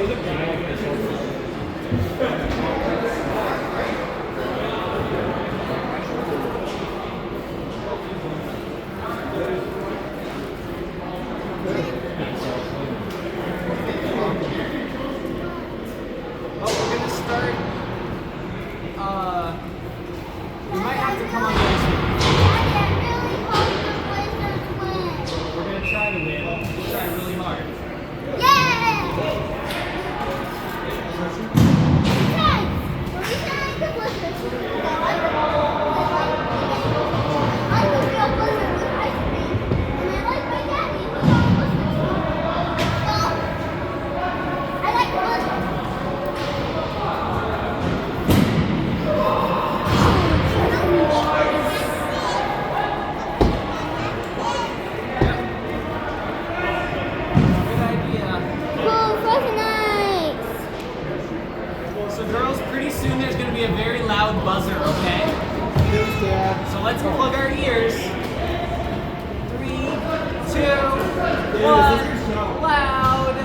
We might have to come on the ice cream. We're going to try to win. We'll try really hard. Pretty soon there's going to be a very loud buzzer, okay? So let's plug our ears. 3, 2, 1, loud.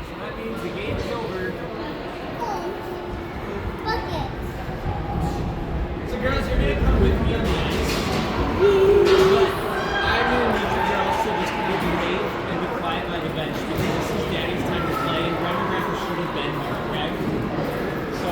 So that means the game is over. So girls, you're going to come with me on the ice. I'm going to need you girls to just kind of behave and be quiet by the bench because this is Daddy's time to play and Grandma and Grandpa should have been here, okay? So,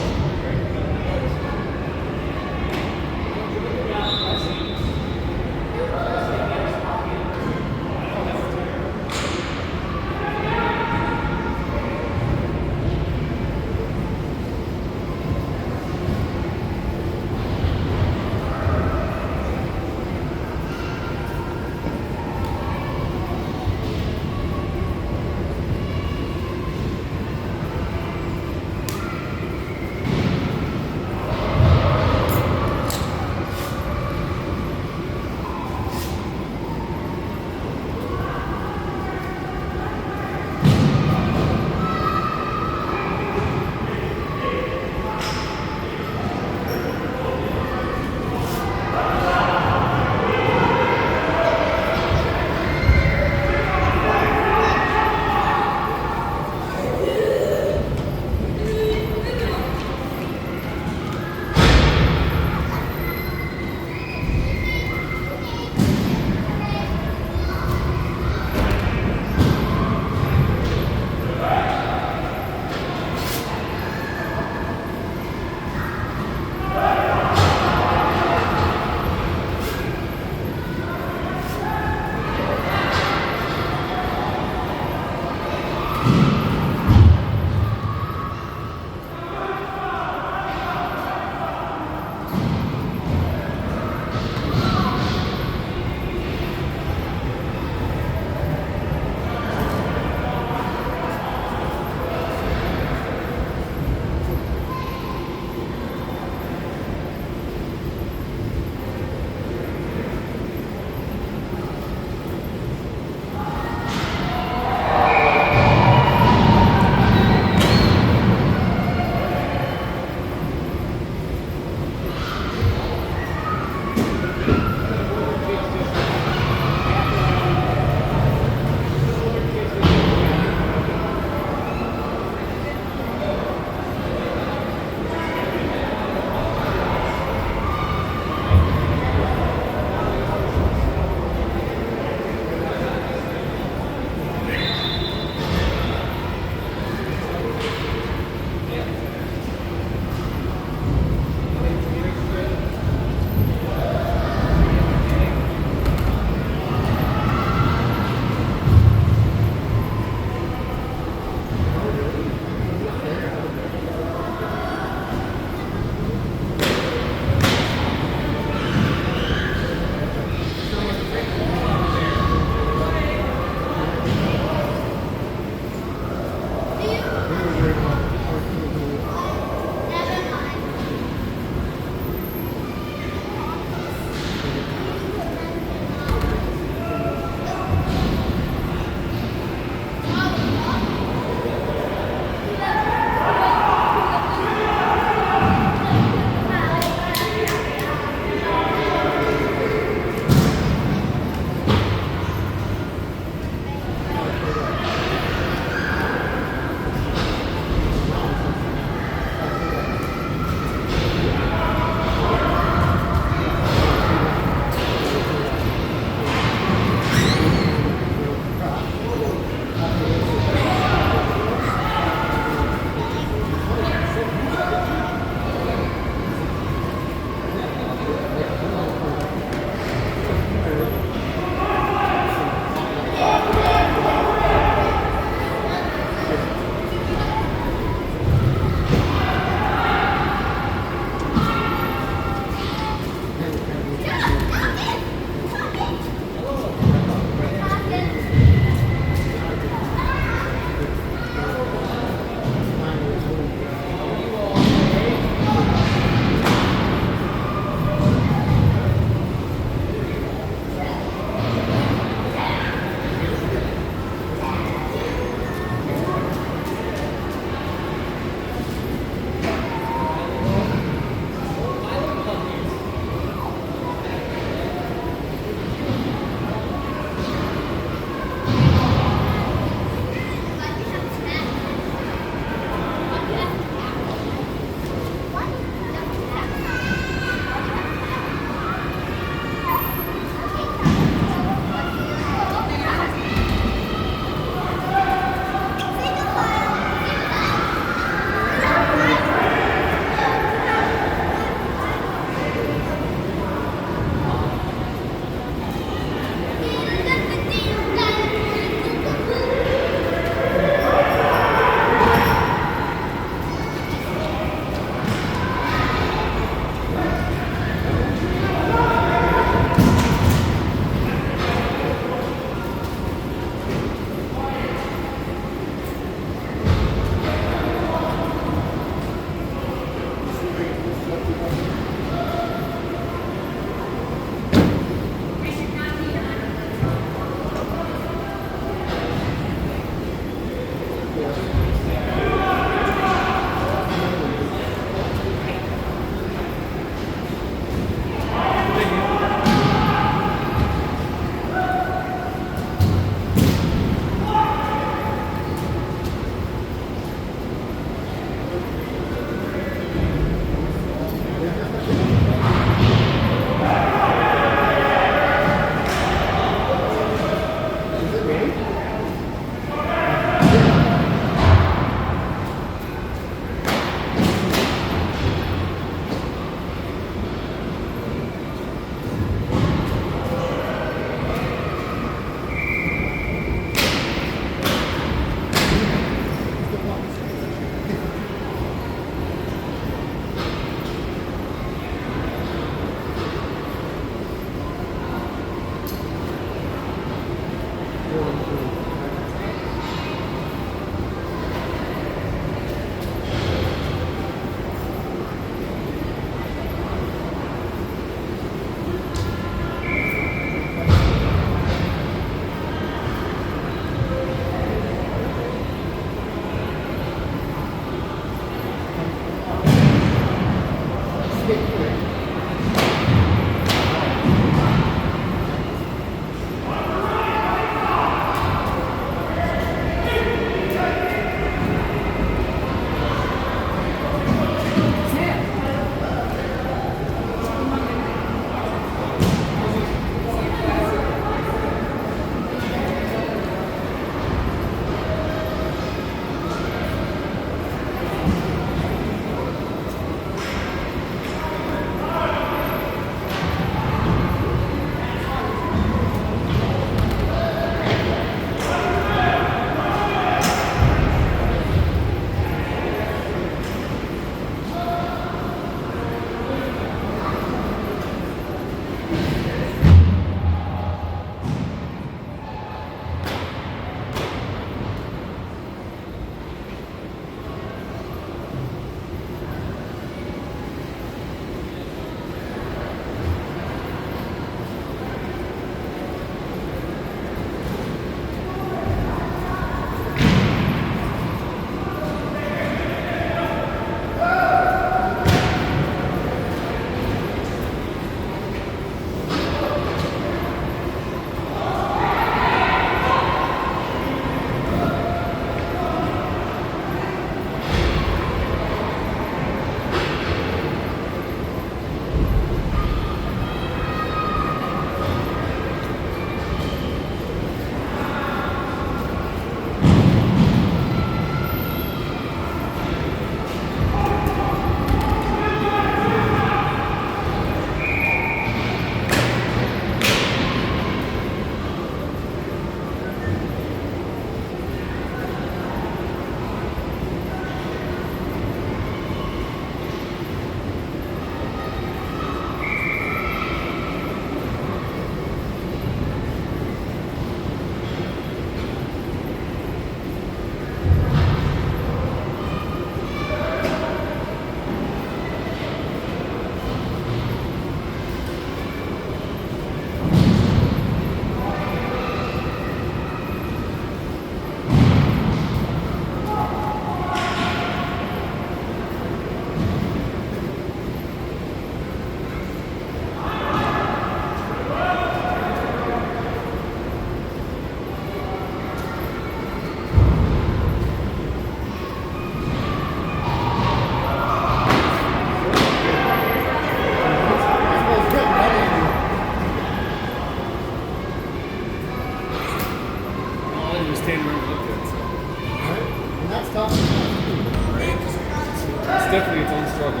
definitely its own struggle.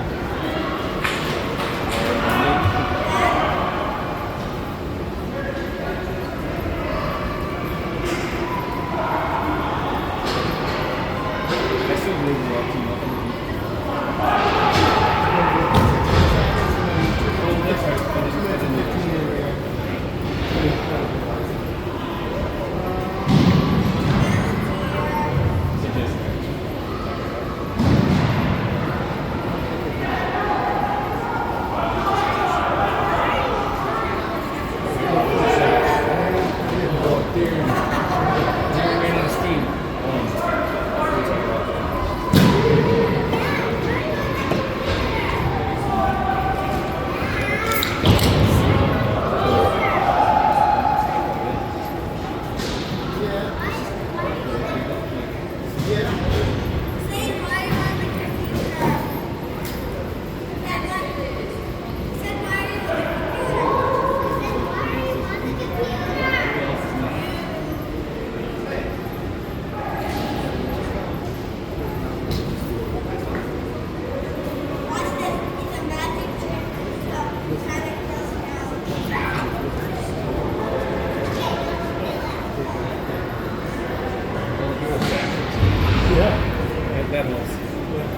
I still believe we're up to nothing. Oh, that's right. I didn't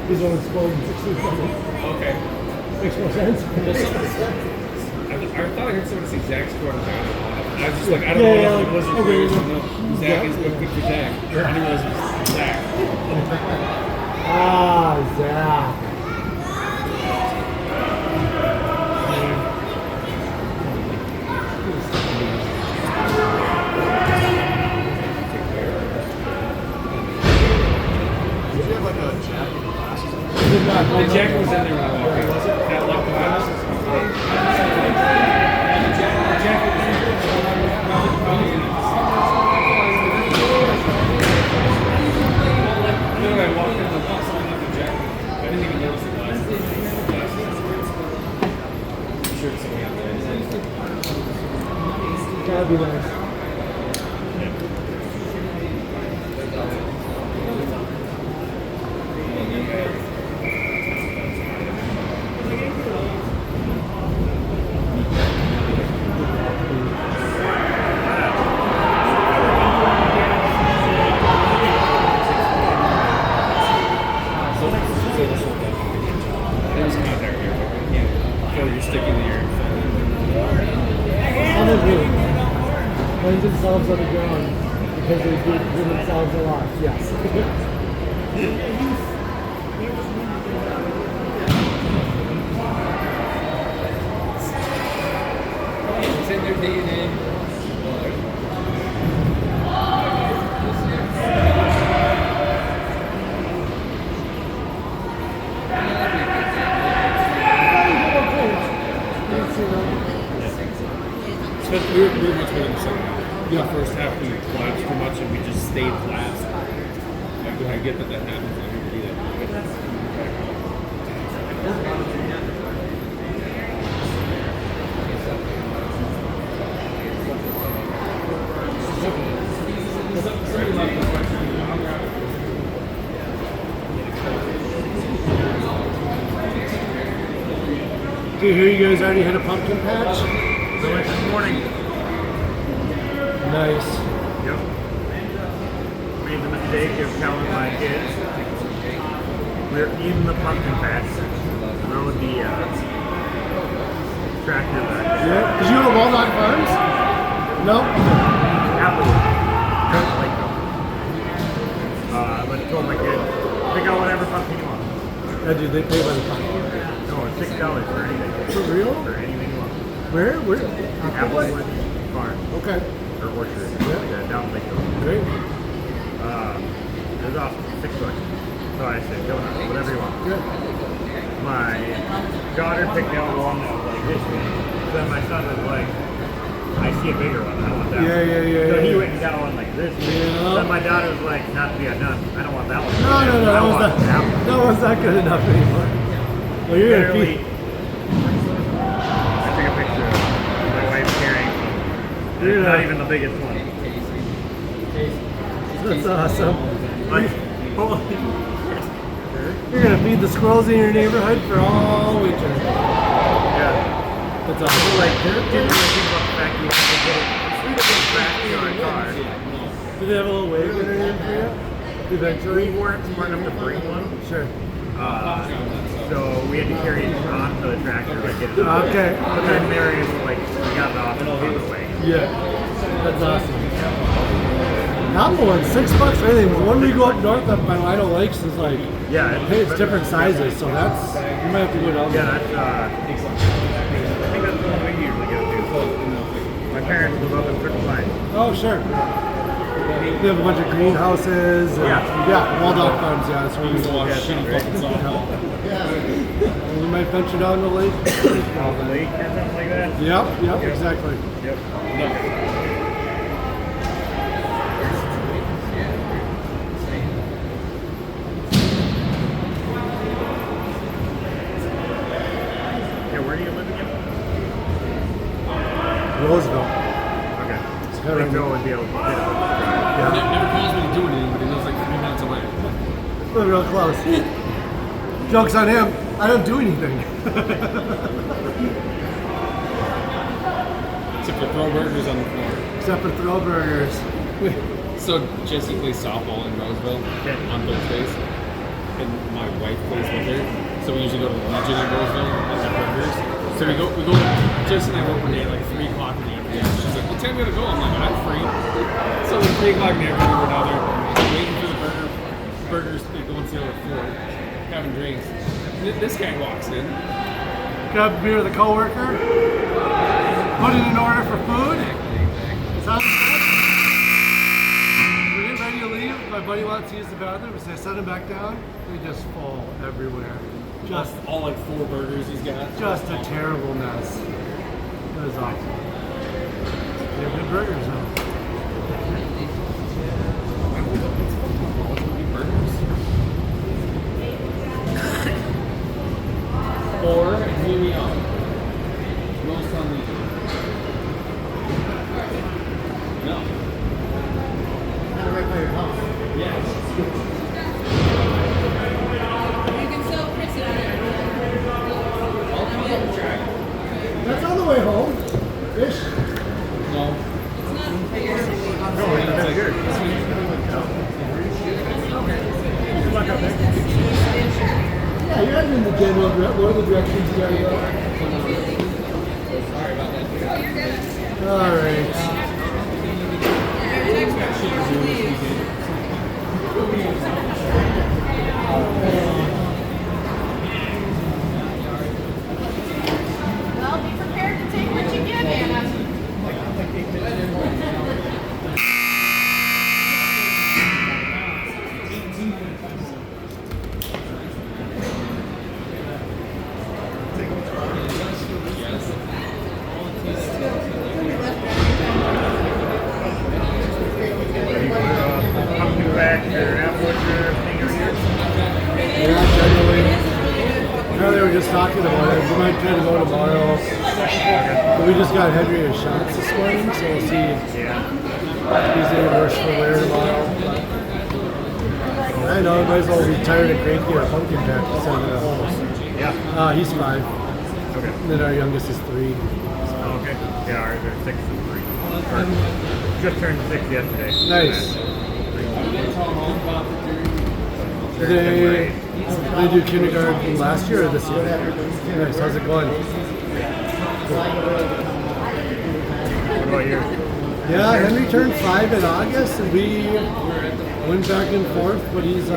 These are exploding 6 Okay. Makes more sense. I thought I heard someone say exact score on the I was just like, I don't Yeah, know yeah, if it was okay, players yeah. or no. Zach is good for Zach. I didn't realize it was Zach. Ah, Zach. The jacket was in there when I walked in. Was it? That left the house? The jacket was in there. Then I walked in the bus, I left the jacket. I didn't even notice the glasses. I'm sure it's something out there. That'd be nice. Find themselves on the ground because they do themselves a lot. Yes. It's in their DNA. We were much better than the second half. The first half we collapsed too much and we just stayed collapsed. Like, I get that happens. I never do that. Do you hear you guys already hit a pumpkin patch? So like this morning. Nice. Yep. Made the mistake of telling my kids we're in the pumpkin patch. Rode the tractor back there. Yeah. Did you go to Walnut Farms? No. Applewood. Like but I told my kids, pick out whatever pumpkin you want. Yeah, dude, they pay by the pumpkin. No, it's $6 for anything. For real? For anything you want. Where? Applewood Farm. Okay. Or orchard. Yeah. Down Lakeville. Great. It was awesome. $6. So I said, go nuts, whatever you want. Good. My daughter picked out one that was like this big. Then my son was like, I see a bigger one. I don't want that one. Yeah. So he went and got one like this. Yeah. Then my daughter was like, not to be outdone, I don't want that one. No. I That want was that one. that one's not good enough anymore. Well, you're gonna Literally, be. I took a picture of my wife carrying one. You're It's not not- even the biggest one. That's awesome. Like, holy. You're gonna feed the squirrels in your neighborhood for all winter. Yeah. That's So awesome. like, didn't really think about the fact you have to get it back to our car. Do they have a little wagon or anything for you? Eventually? We weren't smart enough to bring one. Sure. So we had to carry it onto the tractor, like get it out. Okay. But then Mary was like, we got it off and on the way. Yeah. That's awesome. Not the one, $6 or anything. When we go up north up by Lino Lakes is like, Yeah. hey, it's different sizes, so that's, you might have to go down Yeah, there. that's, I think that's the one we usually go to. My parents live up in Circle Line. Oh, sure. They have a bunch of greenhouses. And, yeah, Walnut Farms, yeah, that's where we a lot of shitty fucking softball. We might venture down the lake. Off the lake or something like that. Yep, exactly. Yep. Yeah, where do you live again? Roseville. Okay. kinda Lakeville would be able to get it. Never calls me to do anything, but he lives like 3 minutes away. We're real close. Joke's on him. I don't do anything. Except for throw burgers on the floor. Except for throw burgers. So Jesse plays softball in Roseville on Thursdays, and my wife plays with her. So we usually go to the Legion in Roseville and have burgers. So we go. Jesse and I go one day at like 3 o'clock in the afternoon. Yeah. She's like, what time you gotta go? I'm like, I'm free. So it's 3 o'clock in the afternoon, we're down there waiting for the burgers to go and sit over Ford, having drinks. This guy walks in. Grab a beer with a coworker. Put in an order for food. Sounds good. We're getting ready to leave. My buddy wants to use the bathroom. So I set him back down. We just fall everywhere. Just All like 4 burgers he's got. Just a terrible mess. It was awesome. They're good burgers though. Or, hear me out. Roast on me. No. Right by your house. Yes. You can still press it on it. That's on the way home. Ish. No. It's not for your No, it's here. Yeah, you're in the general what are the directions you gotta go? All right. Well, be prepared to take what you get, Anna. Pumpkin patch or apple orchard thing over here. Yeah, generally. I know they were just talking about it. We might try to go tomorrow. But we just got Henry his shots this morning, so we'll see if he's any worse for wear tomorrow. I know, might as well be tired and cranky at a pumpkin patch to send it at home. Yeah. He's 5. Okay. And then our youngest is 3. Oh, okay. Yeah, ours are 6 and 3. Or just turned 6 yesterday. Nice. They're They do kindergarten last year or this year? Nice. How's it going? What about yours? Yeah, Henry turned 5 in August, and we went back and forth. But he's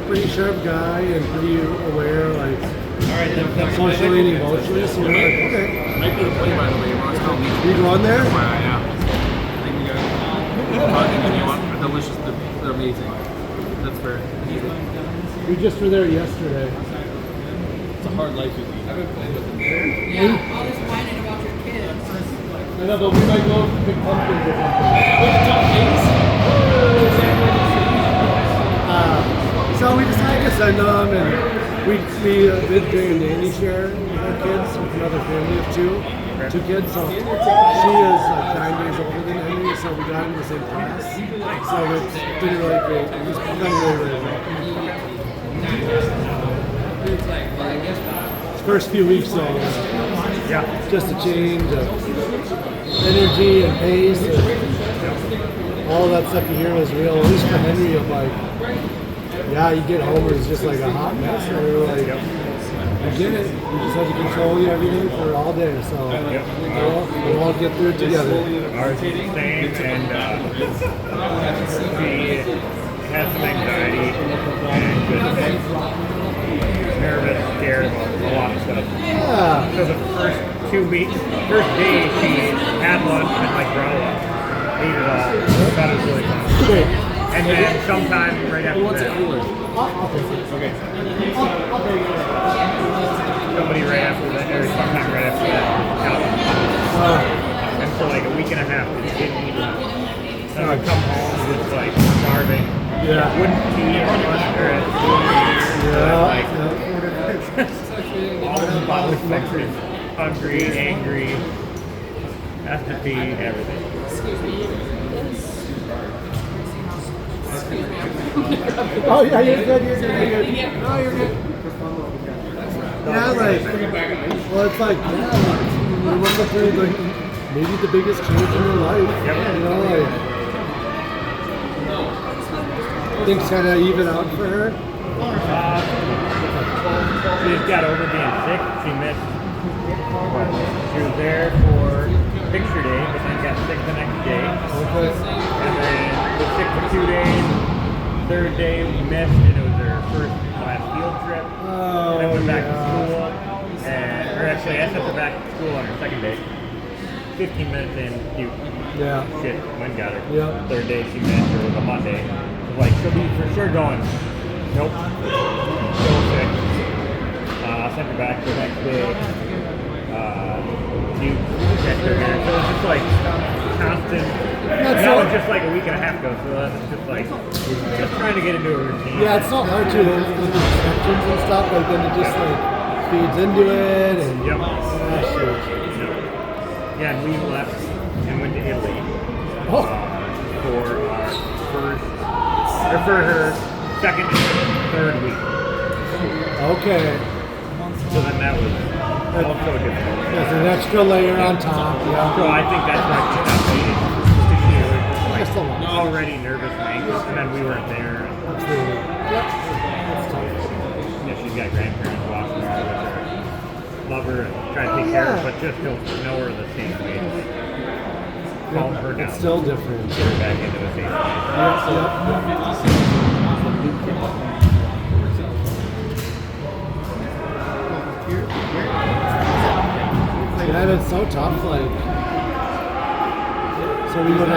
pretty sharp guy and pretty aware, like socially and emotionally. So we're like, okay. Might be a play by the way, Ron's telling me. You going there? Yeah. I think we got and you want they're delicious, they're amazing. That's fair. We just were there yesterday. It's a hard life you lead. Yeah, all this whining about your kids. I know, but we might go pick pumpkins or something. So we decided to send them, and we did during a nanny share with our kids with another family of 2 kids. So she is 9 days older than Henry, so we got in the same class. So it did really great. It was done really well. First few weeks though, just a change of energy and pace, and all that stuff you hear was real. At least for Henry, of like, yeah, you get home and it's just like a hot mess. And we were like, I get it. You just have to control everything for all day. So we'll all get through it together. Ours is the same, and she has some anxiety and just nervous, scared about a lot of stuff. Yeah. So the first 2 weeks, first day she had lunch and like growled, ate it all. That was really fun. Okay. And then sometime right after What's it that, cooler? okay. Somebody right after that, or sometime right after that, and for like a week and a half, she didn't eat lunch. So I would come home just like starving. Yeah. Wouldn't eat lunch or like all the bodily functions, hungry, angry, has to pee, everything. Oh yeah, you're good. No, you're good. Yeah, like, well, it's like, yeah, we went through like maybe the biggest change in your life. Yep. You know, like things kind of even out for her. She just got over being sick. She missed She was there for picture day, but then got sick the next day. Okay. And then was sick for 2 days. Third day we missed, and it was her first class field trip. Oh, And then went back to yeah. school. Or actually, I sent her back to school on her second day. 15 minutes in, Yeah. shit, wind got her. Yeah. Third day she missed, or it was a Monday. It was like, she'll be for sure going. Nope. Still sick. Sent her back the next day. Checked her hair. So it's just like constant. And that was just like a week and a half ago, so that's just like just trying to get into a routine. Yeah, it's so hard to with the instructions and stuff. Like then it just like feeds into it and. Yep. Shoot. Yeah, and we left and went to Italy Oh. for our first, or for her second and third week. Okay. So then that was also difficult. There's an extra layer on top. Yeah. So I think that's why she got waiting. Because she was Just a like lot. already nervous and anxious, and then we weren't there. Absolutely. Yep. That's tough. Yeah, she's got grandparents watching her, which are love her and try to take care of her, but just don't know her the same way. Calm her down. It's still different. Get her back into the same way. Yeah, it's so tough. Like, so we go to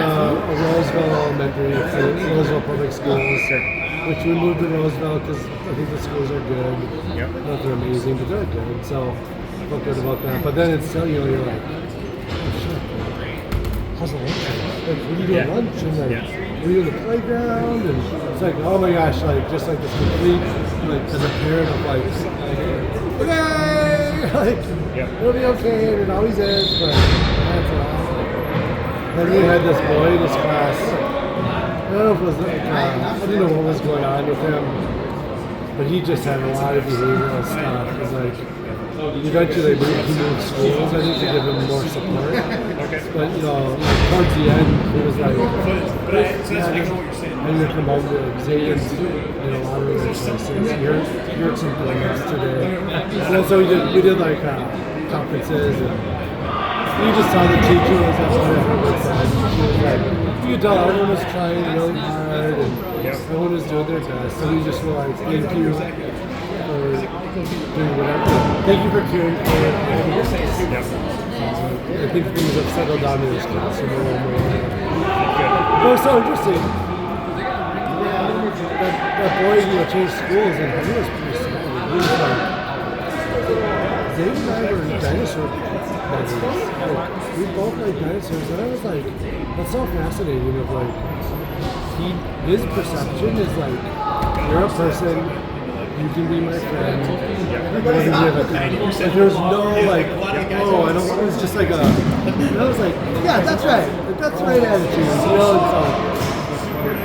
Roseville Elementary, Roseville Public Schools, which we moved to Roseville because I think the schools are good. Yep. Not they're amazing, but they're good. So I feel good about that. But then it's still, you're like, oh shit, how's the lunch? Like, what do you do at lunch? And like, what do you do in the playground? And it's like, oh my gosh, like just like this complete, like as a parent of like, okay, like it'll be okay, and it always is, but that's a lot. Then we had this boy in this class. I don't know if it was like, I don't know what was going on with him, but he just had a lot of behavioral stuff. It was like, eventually he moved schools, I think, to give him more support. But, you know, like, towards the end, he was like, I'm going to come over to Zayden's in a lot of other places. You're some things today. And then so we did like conferences, and you just saw the teacher was at she was like, you could tell everyone was trying really hard, and everyone was doing their best. So we just were like, thank you for doing whatever. Thank you for caring for everyone. I think things have settled down in this class a little more. But it was so interesting. That boy, you know, changed schools, and he was pretty sad. He was like, Zane and I were dinosaur buddies. Like, we both like dinosaurs, and I was like, that's so fascinating. Of like, his perception is like, you're a person, you can be my friend. Like, there's no like, oh, I don't. It was just like a. I was like, yeah, that's right. Like, that's the right attitude. You know, and so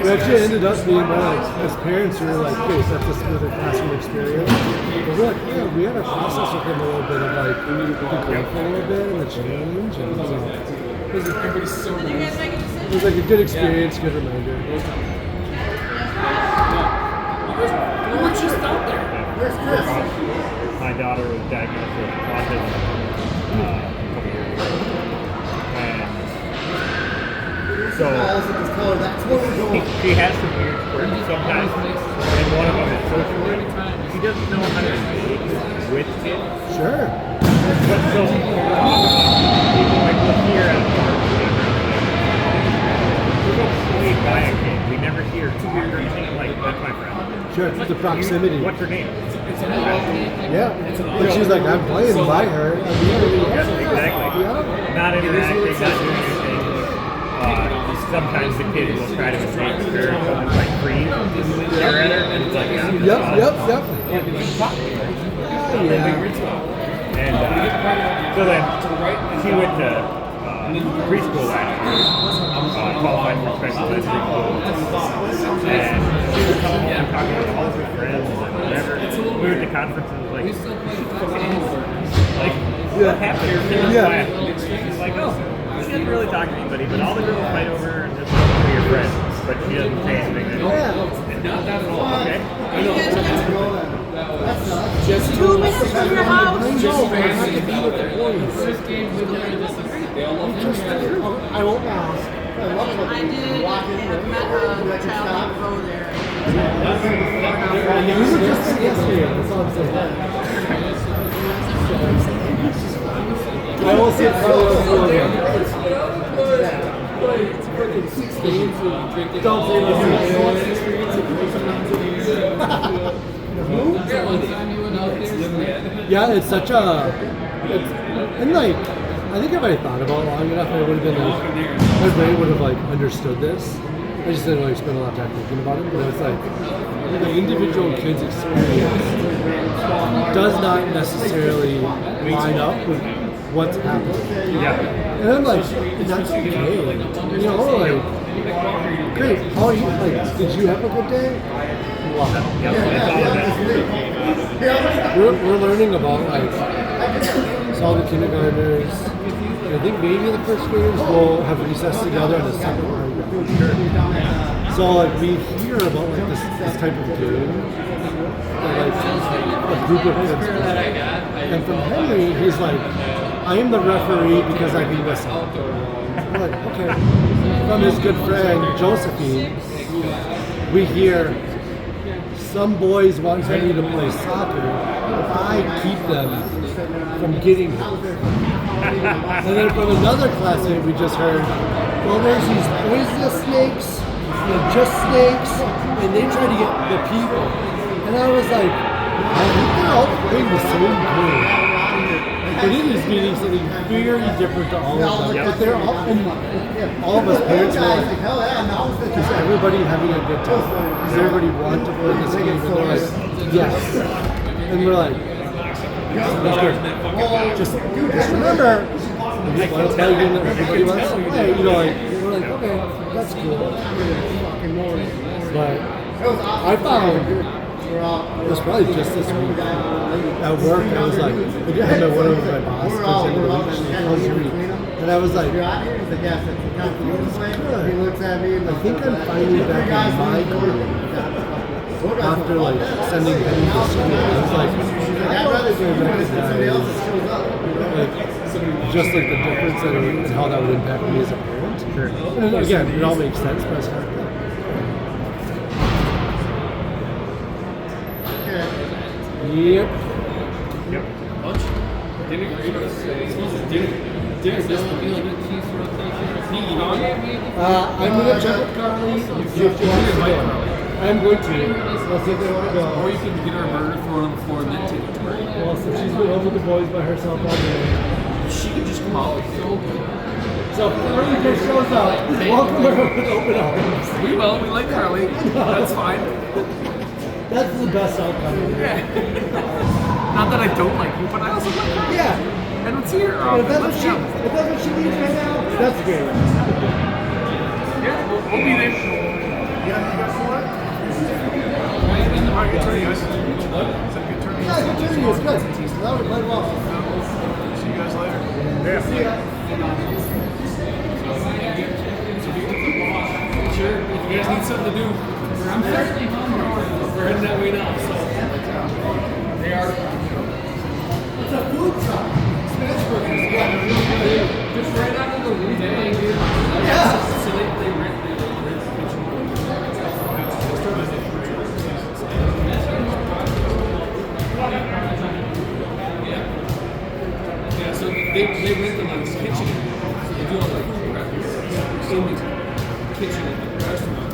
we actually ended up being more like, as parents, we were like, okay, so that's a smoother classroom experience. But we're like, yeah, we had to process with him a little bit of like, we need to be grateful a little bit and the change. And so it was like a good experience, good reminder. We're just out there. My daughter was diagnosed with autism a couple years ago. And so she has some weird quirks sometimes, and one of them is social work. She doesn't know how to engage with kids. Sure. But so people like look here at a park or whatever. We don't play by a kid. We never hear talk or anything like that's my friend. Sure, it's the proximity. What's her name? Yeah. But she's like, I'm playing by her. Exactly. Yeah. Not interacting, not doing anything. Sometimes the kids will try to engage her, so it's like freeze, stare at her, and it's like, Yep. And so then she went to preschool last year, qualified for special ed preschool, and she was coming home talking to all of her friends and whatever. We were at the conference and was like, what happened in this class? She's like, oh, she doesn't really talk to anybody, but all the girls fight over her and just for your friends, but she doesn't say anything. Yeah. Not that at all. Okay. Just 2 minutes from your house. just fancy. First game, we literally disagree. They all love I won't ask. I did have met a child go there. We were just there yesterday. That's all I'm saying. I will see it probably don't say yeah, it's such a. And like, I think if I thought about it long enough, I would have been like, my brain would have like understood this. I just didn't really spend a lot of time thinking about it, but it's like the individual kid's experience does not necessarily line up with what's happening. Yeah. And I'm like, that's okay. You know, like, great. How are you? Like, did you have a good day? Wow. We're learning about like all the kindergartners. I think maybe the first graders will have recess together in a separate room. So like we hear about like this type of game, like a group of kids. And from Henry, he's like, I am the referee because I can whistle. We're like, okay. From his good friend Josephine, we hear some boys want Henry to play soccer, but I keep them from getting him. And then from another classmate, we just heard, well, there's these poisonous snakes, they're just snakes, and they try to get the people. And I was like, I think they're all playing the same game. But it is meaning something very different to all of them. But they're all, and all of us parents were like, is everybody having a good time? Does everybody want to play this game? And they're like, yes. And we're like, that's good. Just remember, if you want to play a game that everybody wants to play, you know, like, we're like, okay, that's cool. But I found, it was probably just this week, at work, I was like, I had my one with my boss, because the week, she calls you week. And I was like, good. I think I'm finally back in my group. After like sending him to school, I was like, I'd rather go back to like, just like the difference and how that would impact me as a parent. Sure. And again, it all makes sense, but it's kind of cool. Yep. I'm gonna check with Carly. I'm going to. Let's see if they want to go. Or you can get her a burger, throw it on the floor, and then take it to her. Well, so she's been home with the boys by herself all day. She can just come out. So if Carly just shows up, welcome her with open arms. We will. We like Carly. That's fine. That's the best outcome. Yeah. Not that I don't like you, but I also like her. Yeah. I don't see her. If that's what she needs right now, that's great. Yeah, we'll be there. Yeah, good turning is good. That would play well. See you guys later. See ya. Sure, if you guys need something to do, I'm certainly we're heading that way now. So they are. It's a food truck. Smash burgers. Yeah, Just right out of the window. yeah. So they rent the yeah, so they rent the like kitchen. So they do all like in the kitchen at the restaurant.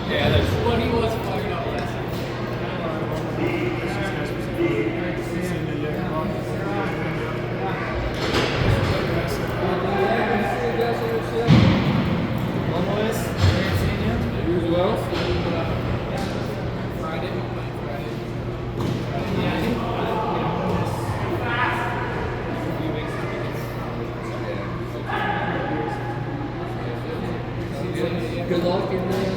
Yeah, that's what he was fucking up last time. Good luck in there.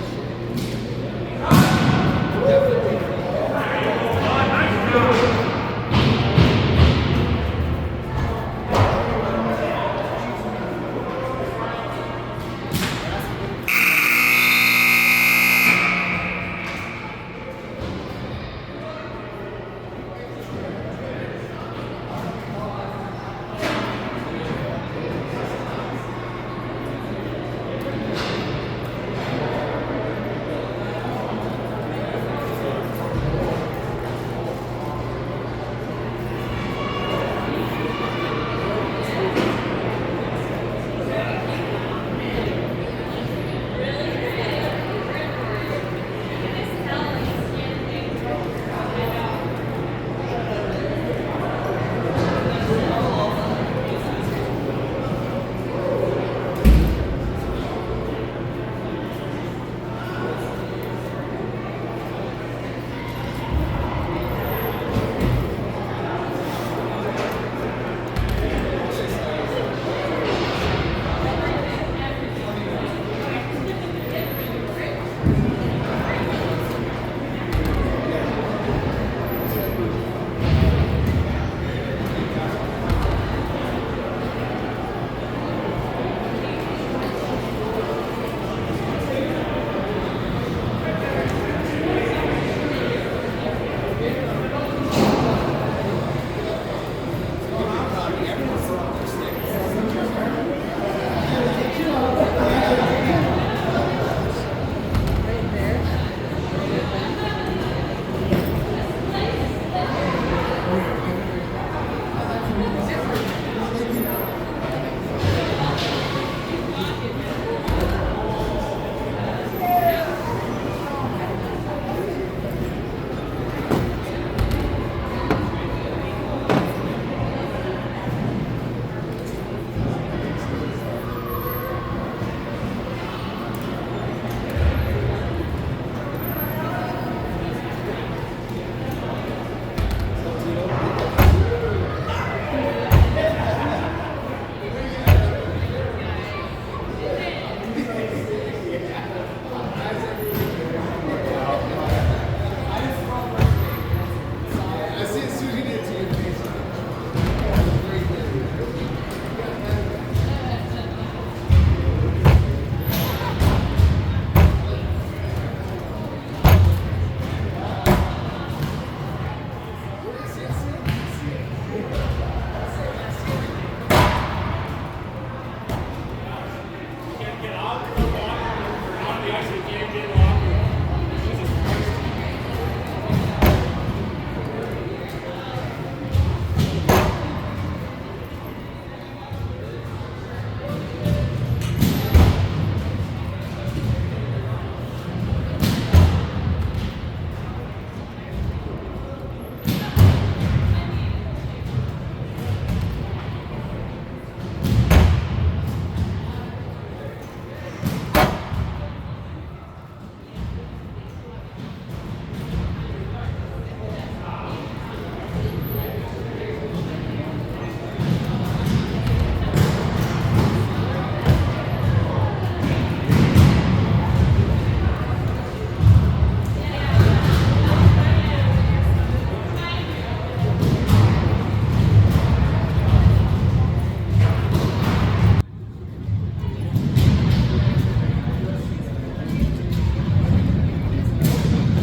Get out of the water. On the ice, we can't get